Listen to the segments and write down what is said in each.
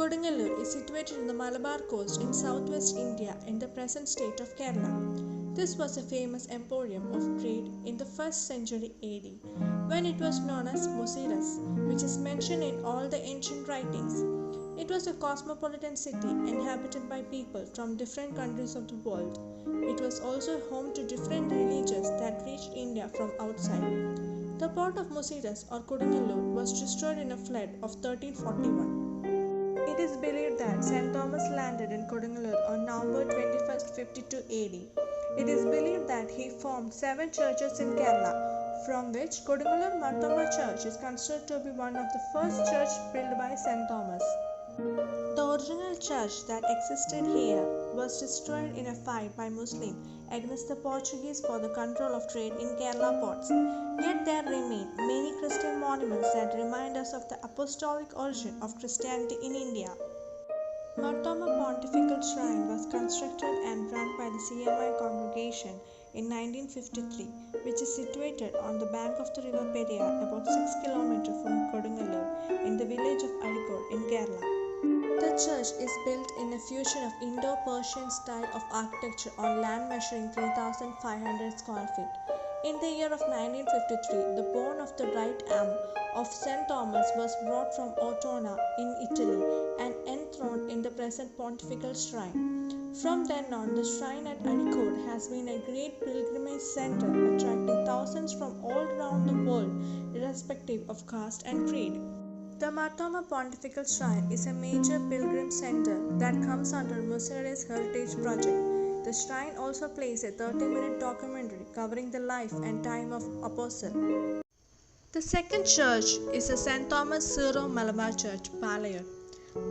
Kodungalur is situated in the Malabar coast in southwest India in the present state of Kerala. This was a famous emporium of trade in the 1st century AD, when it was known as Musiras, which is mentioned in all the ancient writings. It was a cosmopolitan city inhabited by people from different countries of the world. It was also home to different religions that reached India from outside. The port of Musiras or Kodungalur was destroyed in a flood of 1341. It is believed that St. Thomas landed in Kodungalur on November 21, 52 AD. It is believed that he formed 7 churches in Kerala, from which Kodungalur Marthoma Church is considered to be one of the first churches built by St. Thomas. The original church that existed here was destroyed in a fight by Muslims against the Portuguese for the control of trade in Kerala ports. Yet there remain many Christian monuments that remind us of the apostolic origin of Christianity in India. Marthoma Pontifical Shrine was constructed and run by the CMI congregation in 1953, which is situated on the bank of the river Periyar about 6 km from Kodungalur in the village of Alikod in Kerala. The church is built in a fusion of Indo-Persian style of architecture on land measuring 3,500 square feet. In the year of 1953, the bone of the right arm of St. Thomas was brought from Ortona in Italy and enthroned in the present pontifical shrine. From then on, the shrine at Alikod has been a great pilgrimage center, attracting thousands from all around the world, irrespective of caste and creed. The Marthoma Pontifical Shrine is a major pilgrim center that comes under Musiras Heritage Project. The shrine also plays a 30-minute documentary covering the life and time of Apostle. The second church is the St. Thomas Syro Malabar Church, Palayur.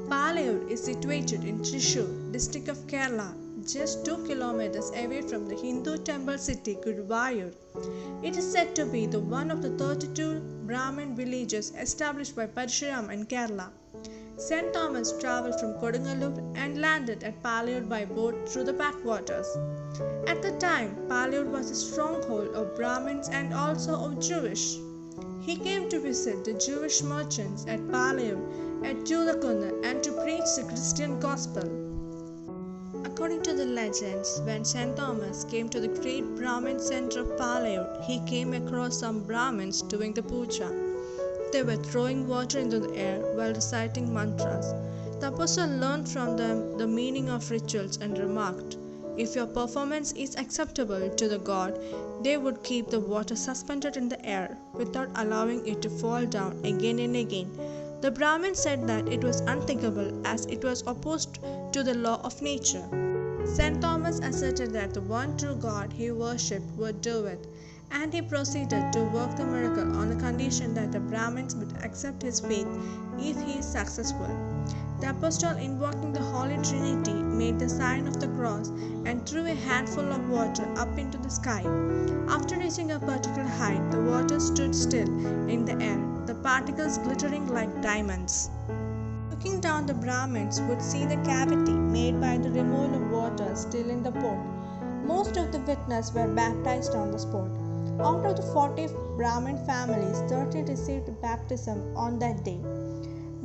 Palayur is situated in Thrissur, district of Kerala, just 2 kilometers away from the Hindu temple city Guruvayur. It is said to be the one of the 32 Brahmin villages established by Parshuram in Kerala. St. Thomas travelled from Kodungalur and landed at Palayur by boat through the backwaters. At the time, Palayur was a stronghold of Brahmins and also of Jewish. He came to visit the Jewish merchants at Palayur at Julakunna and to preach the Christian gospel. According to the legends, when St. Thomas came to the great Brahmin center of Palayur, he came across some Brahmins doing the puja. They were throwing water into the air while reciting mantras. The apostle learned from them the meaning of rituals and remarked, "If your performance is acceptable to the god, they would keep the water suspended in the air without allowing it to fall down again and again." The Brahmins said that it was unthinkable as it was opposed to the law of nature. St. Thomas asserted that the one true God he worshipped would do it, and he proceeded to work the miracle on the condition that the Brahmins would accept his faith if he is successful. The apostle, invoking the Holy Trinity, made the sign of the cross and threw a handful of water up into the sky. After reaching a particular height, the water stood still in the air, the particles glittering like diamonds. Looking down, the Brahmins would see the cavity made by the removal of water still in the pot. Most of the witnesses were baptized on the spot. Out of the 40 Brahmin families, 30 received baptism on that day.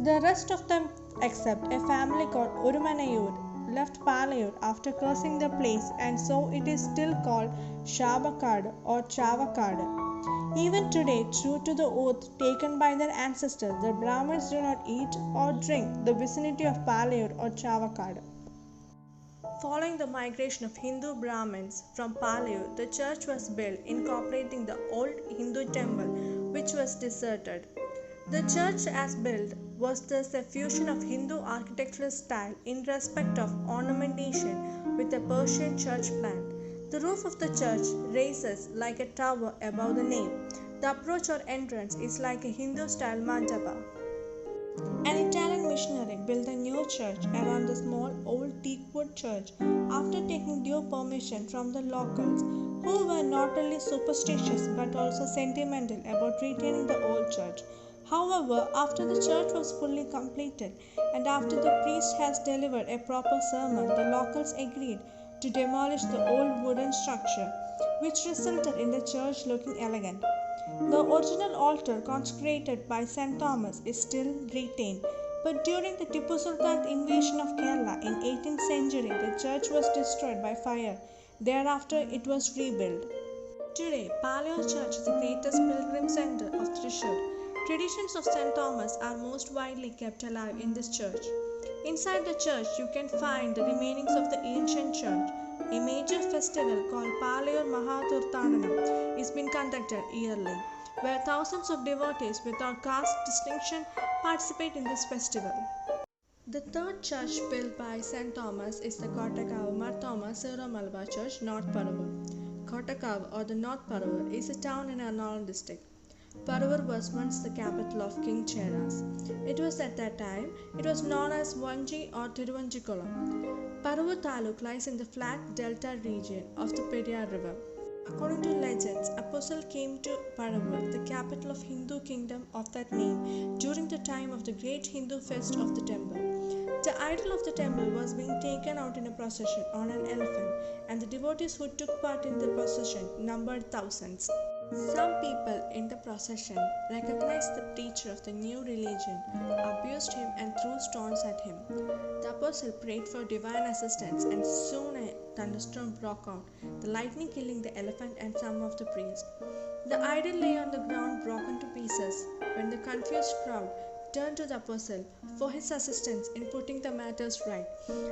The rest of them, except a family called Urumanayur, left Palayur after cursing the place, and so it is still called Shabakad or Chavakad. Even today, true to the oath taken by their ancestors, the Brahmins do not eat or drink the vicinity of Palayur or Chavakad. Following the migration of Hindu Brahmins from Palayur, the church was built incorporating the old Hindu temple, which was deserted. The church as built was thus a fusion of Hindu architectural style in respect of ornamentation with a Persian church plan. The roof of the church raises like a tower above the nave. The approach or entrance is like a Hindu-style mandapa. An Italian missionary built a new church around the small old teakwood church after taking due permission from the locals, who were not only superstitious but also sentimental about retaining the old church. However, after the church was fully completed and after the priest has delivered a proper sermon, the locals agreed to demolish the old wooden structure, which resulted in the church looking elegant. The original altar consecrated by St. Thomas is still retained, But during the Tipu Sultan's invasion of Kerala in 18th century, the church was destroyed by fire. Thereafter, it was rebuilt. Today, Paleo Church is the greatest pilgrim center of Thrissur. Traditions of St. Thomas are most widely kept alive in this church. Inside the church, you can find the remainings of the ancient church. A major festival called Paleo Mahathurthananam is being conducted yearly, where thousands of devotees without caste distinction participate in this festival. The third church built by St. Thomas is the Kottakavu Marthoma Syro Malabar Church, North Paravur. Kottakavu or the North Paravur is a town in Ernakulam district. Paravur was once the capital of King Cheras. It was at that time known as Vanji or Tiruvanjikulam. Paravur Taluk lies in the flat delta region of the Periyar River. According to legends, Apostle came to Paravur, the capital of Hindu kingdom of that name, during the time of the great Hindu fest of the temple. The idol of the temple was being taken out in a procession on an elephant, and the devotees who took part in the procession numbered thousands. Some people in the procession recognized the preacher of the new religion, abused him, and threw stones at him. The apostle prayed for divine assistance, and soon a thunderstorm broke out, the lightning killing the elephant and some of the priests. The idol lay on the ground broken to pieces when the confused crowd turned to the apostle for his assistance in putting the matters right.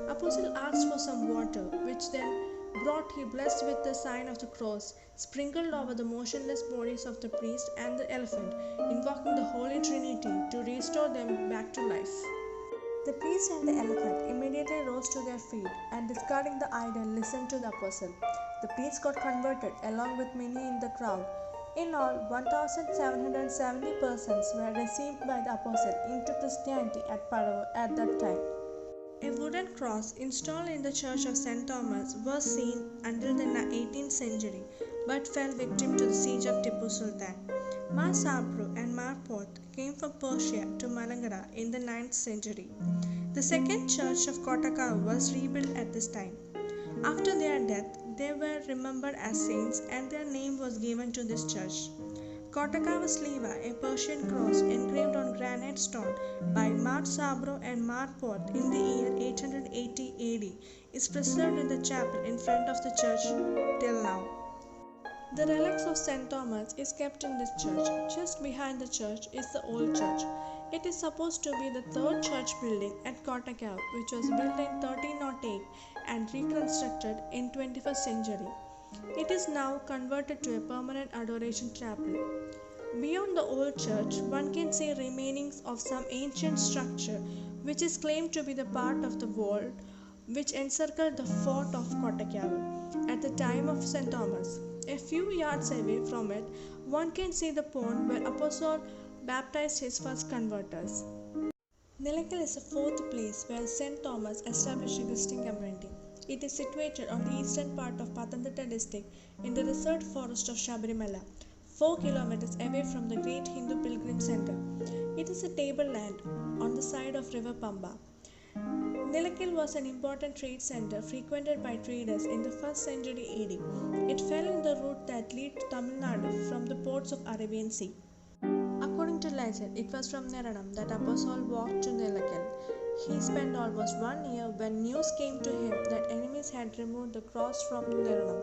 Apostle asked for some water, which then brought he blessed with the sign of the cross, sprinkled over the motionless bodies of the priest and the elephant, invoking the Holy Trinity to restore them back to life. The priest and the elephant immediately rose to their feet and, discarding the idol, listened to the apostle. The priest got converted along with many in the crowd. In all, 1,770 persons were received by the apostle into Christianity at Paravur at that time. A wooden cross installed in the church of St. Thomas was seen until the 18th century, but fell victim to the siege of Tipu Sultan. Mar Sabro and Mar Poth came from Persia to Malangara in the 9th century. The second church of Kottakavu was rebuilt at this time. After their death, they were remembered as saints and their name was given to this church. Kottakavu Sliva, a Persian cross engraved on granite stone by Mar Sabro and Mar Poth in the year 880 AD, is preserved in the chapel in front of the church till now. The relics of St. Thomas is kept in this church. Just behind the church is the old church. It is supposed to be the third church building at Kottakavu, which was built in 1308 and reconstructed in 21st century. It is now converted to a permanent adoration chapel. Beyond the old church, one can see remainings of some ancient structure which is claimed to be the part of the wall which encircled the fort of Kottakavu at the time of St. Thomas. A few yards away from it, one can see the pond where Apostle baptized his first converters. Nilakal is the fourth place where St. Thomas established a Christian community. It is situated on the eastern part of Pathanamthitta district in the reserved forest of Sabarimala, 4 kilometers away from the great Hindu pilgrim center. It is a tableland on the side of river Pamba. Nilakal was an important trade center frequented by traders in the 1st century AD. It fell in the route that led to Tamil Nadu from the ports of Arabian Sea. According to legend, it was from Neranam that Apostle walked to Nilakal. He spent almost 1 year when news came to him that enemies had removed the cross from Neranam.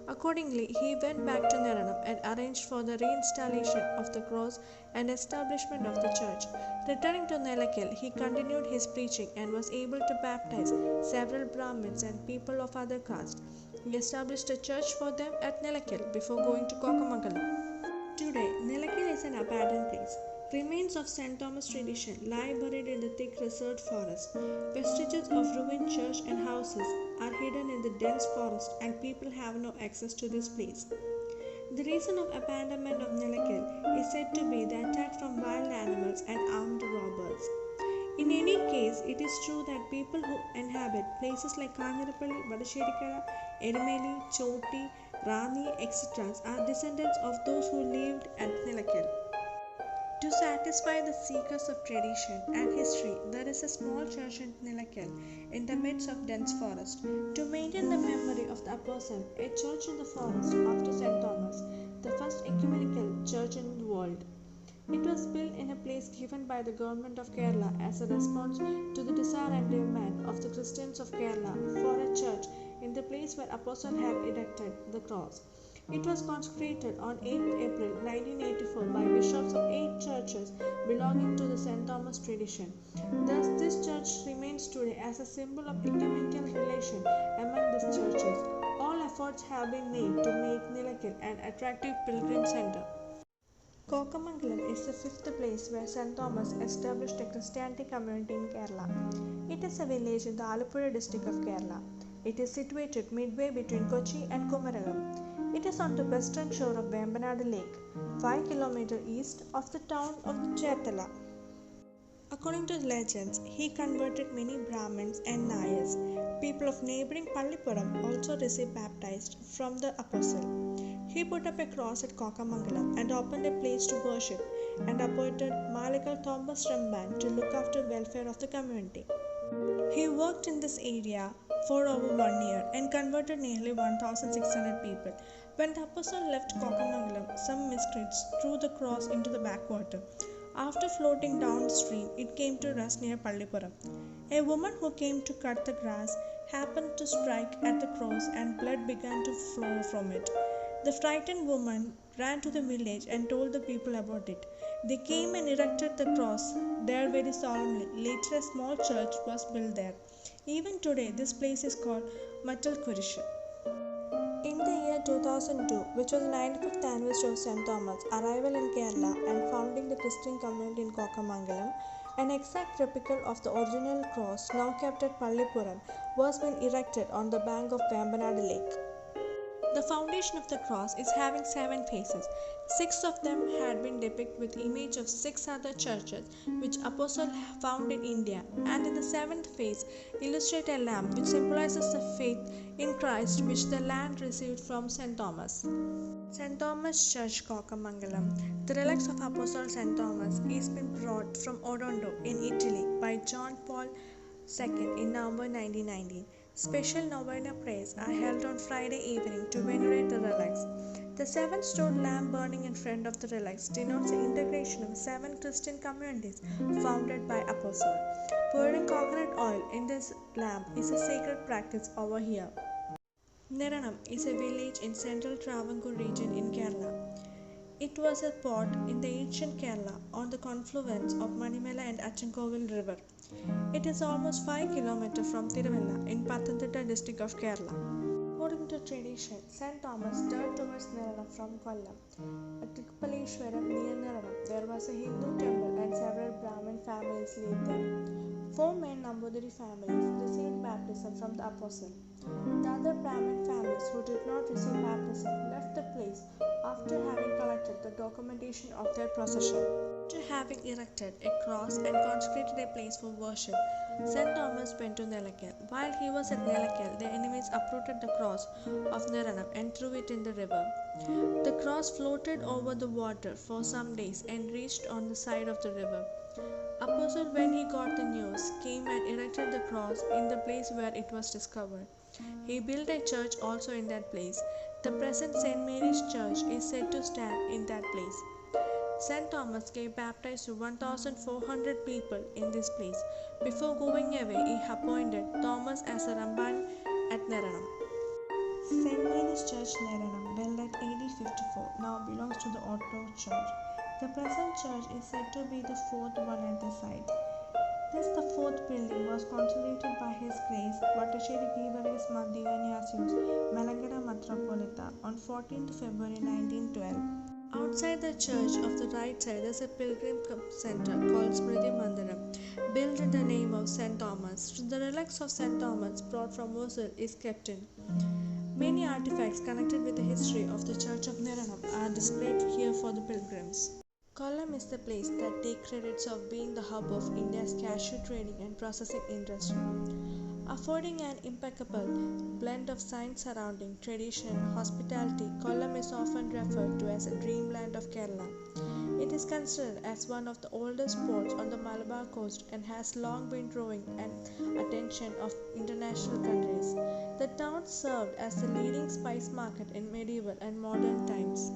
Accordingly, he went back to Neranam and arranged for the reinstallation of the cross and establishment of the church. Returning to Nilakal, he continued his preaching and was able to baptize several Brahmins and people of other castes. He established a church for them at Nilakal before going to Kokamangalam. Today, Nilakal is an abandoned place. Remains of St. Thomas tradition lie buried in the thick reserved forest. Vestiges of ruined church and houses are hidden in the dense forest and people have no access to this place. The reason of abandonment of Nilakal is said to be the attack from wild animals and armed robbers. In any case, it is true that people who inhabit places like Kanjirappalli, Vadasherikara, Erumeli, Choti, Rani, etc. are descendants of those who lived at Nilakal. To satisfy the seekers of tradition and history, there is a small church in Nilakal in the midst of dense forest. To maintain the memory of the apostle, a church in the forest after St. Thomas, the first ecumenical church in the world. It was built in a place given by the government of Kerala as a response to the desire and demand of the Christians of Kerala for a church in the place where Apostle had erected the cross. It was consecrated on 8th April 1984 by bishops of 8 churches belonging to the St. Thomas tradition. Thus, this church remains today as a symbol of ecumenical relation among these churches. All efforts have been made to make Nilakil an attractive pilgrim center. Kokamangalam is the fifth place where St. Thomas established a Christianity community in Kerala. It is a village in the Alappuzha district of Kerala. It is situated midway between Kochi and Kumaragam. It is on the western shore of Vembanadu Lake, 5 km east of the town of Chethala. According to legends, he converted many Brahmins and Nayars. People of neighboring Pallipuram also received baptized from the apostle. He put up a cross at Kokamangalam and opened a place to worship and appointed Malakal Thomas Ramban to look after the welfare of the community. He worked in this area for over 1 year and converted nearly 1,600 people. When the apostle left Kokamangalam, some miscreants threw the cross into the backwater. After floating downstream, it came to rest near Pallipuram. A woman who came to cut the grass happened to strike at the cross and blood began to flow from it. The frightened woman ran to the village and told the people about it. They came and erected the cross there very solemnly. Later, a small church was built there. Even today, this place is called Mattal Kurish. In the year 2002, which was the 95th anniversary of St. Thomas' arrival in Kerala and founding the Christian community in Kokamangalam, an exact replica of the original cross, now kept at Pallipuram, was being erected on the bank of Vembanadu Lake. The foundation of the cross is having 7 faces. 6 of them had been depicted with the image of 6 other churches which Apostle found in India, and in the 7th face illustrate a lamb which symbolizes the faith in Christ which the land received from St. Thomas. St. Thomas Church, Kokamangalam. The relics of Apostle St. Thomas is been brought from Odondo in Italy by John Paul II in November 1919. Special novena prayers are held on Friday evening to venerate the relics. The 7-stone lamp burning in front of the relics denotes the integration of 7 Christian communities founded by Apostle. Pouring coconut oil in this lamp is a sacred practice over here. Neranam is a village in central Travancore region in Kerala. It was a port in the ancient Kerala on the confluence of Manimala and Achankovil river. It is almost 5 km from Tiruvalla in Pathanamthitta district of Kerala. According to tradition, St. Thomas turned towards Neranam from Kollam. At Trippaleshwaram near Neranam, there was a Hindu temple and several Brahmin families lived there. 4 main Nambudiri families received baptism from the apostle. The other Brahmin families who did not receive baptism left the place after having collected the documentation of their procession. After having erected a cross and consecrated a place for worship, St. Thomas went to Nilakil. While he was at Nilakil, the enemies uprooted the cross of Neranam and threw it in the river. The cross floated over the water for some days and reached on the side of the river. Apostle, when he got the news, came and erected the cross in the place where it was discovered. He built a church also in that place. The present St. Mary's Church is said to stand in that place. St. Thomas gave baptized to 1,400 people in this place. Before going away, he appointed Thomas as a Ramban at Neranam. St. Mary's Church, Neranam, built at AD 54, now belongs to the Orthodox Church. The present church is said to be the 4th one at the site. This, the 4th building, was consecrated by His Grace Vatashiri Givaris Madhyavanyasius Malangara Metropolita on 14th February 1912. Outside the church of the right side is a pilgrim center called Smriti Mandiram, built in the name of St. Thomas. The relics of St. Thomas brought from Mosul is kept in. Many artifacts connected with the history of the Church of Neranam are displayed here for the pilgrims. Kollam is the place that takes credits of being the hub of India's cashew trading and processing industry. Affording an impeccable blend of science surrounding tradition and hospitality, Kollam is often referred to as a dreamland of Kerala. It is considered as one of the oldest ports on the Malabar coast and has long been drawing an attention of international countries. The town served as the leading spice market in medieval and modern times.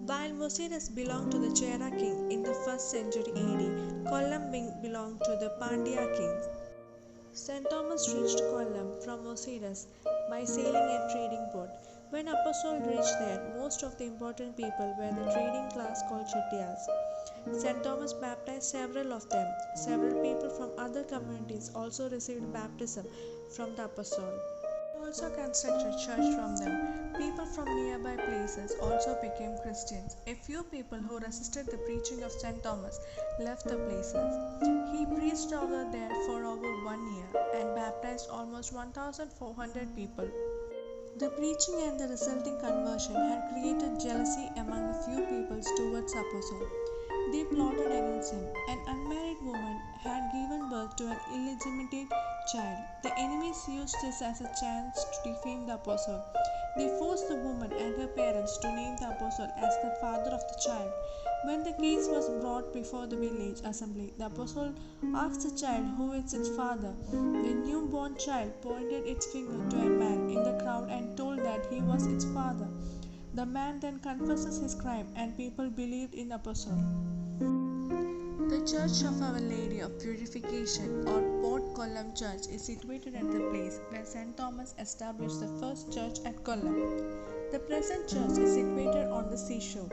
While Mucidas belonged to the Chera king in the 1st century AD, Kollam belonged to the Pandya kings. St. Thomas reached Kollam from Mucidas by sailing a trading boat. When Apostle reached there, most of the important people were the trading class called Chettiars. St. Thomas baptized several of them. Several people from other communities also received baptism from the Apostle. He also constructed a church from them. People from nearby places also became Christians. A few people who resisted the preaching of St. Thomas left the places. He preached over there for over 1 year and baptized almost 1,400 people. The preaching and the resulting conversion had created jealousy among a few peoples towards Apostle. They plotted against him. An unmarried woman had given birth to an illegitimate child. The enemies used this as a chance to defame the apostle. They forced the woman and her parents to name the apostle as the father of the child. When the case was brought before the village assembly, the apostle asked the child who is its father. The newborn child pointed its finger to a man in the crowd and told that he was its father. The man then confesses his crime and people believed in the apostle. The Church of Our Lady of Purification or Port Kollam Church is situated at the place where St. Thomas established the first church at Kollam. The present church is situated on the seashore.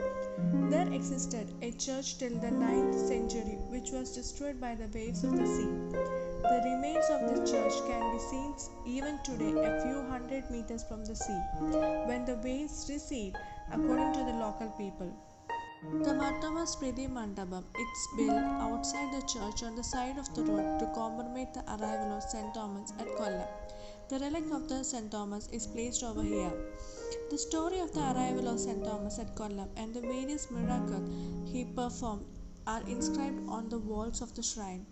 There existed a church till the 9th century which was destroyed by the waves of the sea. The remains of the church can be seen even today a few hundred meters from the sea, when the waves recede, according to the local people. The Marthamas Priti Mandapam is built outside the church on the side of the road to commemorate the arrival of St. Thomas at Kollam. The relic of the St. Thomas is placed over here. The story of the arrival of St. Thomas at Kollam and the various miracles he performed are inscribed on the walls of the shrine.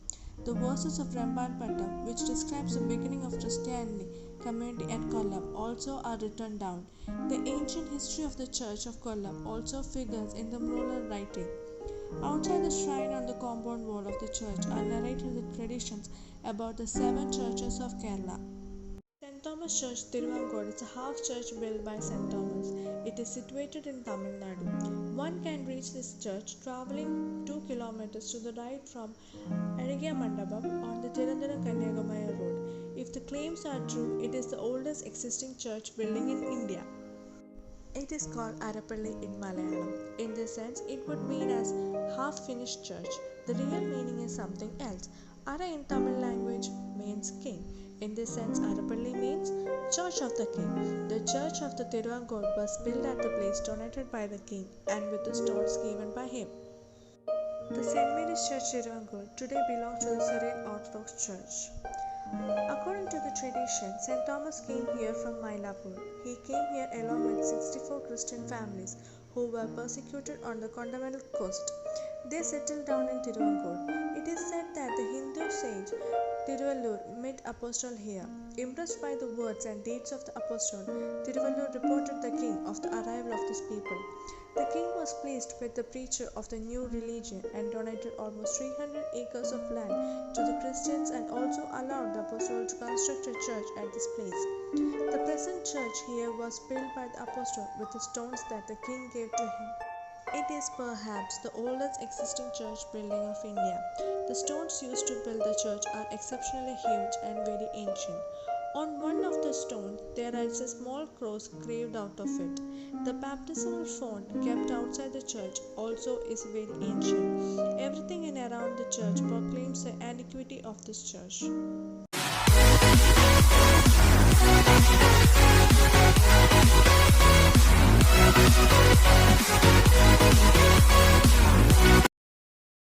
The verses of Ramban Pattam, which describes the beginning of Christianity community at Kollam, also are written down. The ancient history of the Church of Kollam also figures in the mural writing. Outside the shrine on the compound wall of the church are narrated the traditions about the 7 churches of Kerala. St. Thomas Church, Thiruvankod is a half church built by St. Thomas. It is situated in Tamil Nadu. One can reach this church travelling 2 kilometers to the right from Azhagya Mandapam on the Tirunelveli-Kanyakumari road. If the claims are true, it is the oldest existing church building in India. It is called Arappalli in Malayalam. In this sense, it would mean as half-finished church. The real meaning is something else. Ara in Tamil language means king. In this sense, Arappalli means Church of the King. The Church of the Thiruvankod was built at the place donated by the king and with the stones given by him. The St. Mary's Church Thiruvankod today belongs to the Syrian Orthodox Church. According to the tradition, St. Thomas came here from Mylapore. He came here along with 64 Christian families who were persecuted on the continental coast. They settled down in Thiruvankod. It is said that the Hindu sage Tiruvallur met Apostle here. Impressed by the words and deeds of the Apostle, Tiruvallur reported the king of the arrival of these people. The king was pleased with the preacher of the new religion and donated almost 300 acres of land to the Christians and also allowed the apostle to construct a church at this place. The present church here was built by the apostle with the stones that the king gave to him. It is perhaps the oldest existing church building of India. The stones used to build the church are exceptionally huge and very ancient. On one of the stones, there is a small cross carved out of it. The baptismal font kept outside the church also is very ancient. Everything in around the church proclaims the antiquity of this church.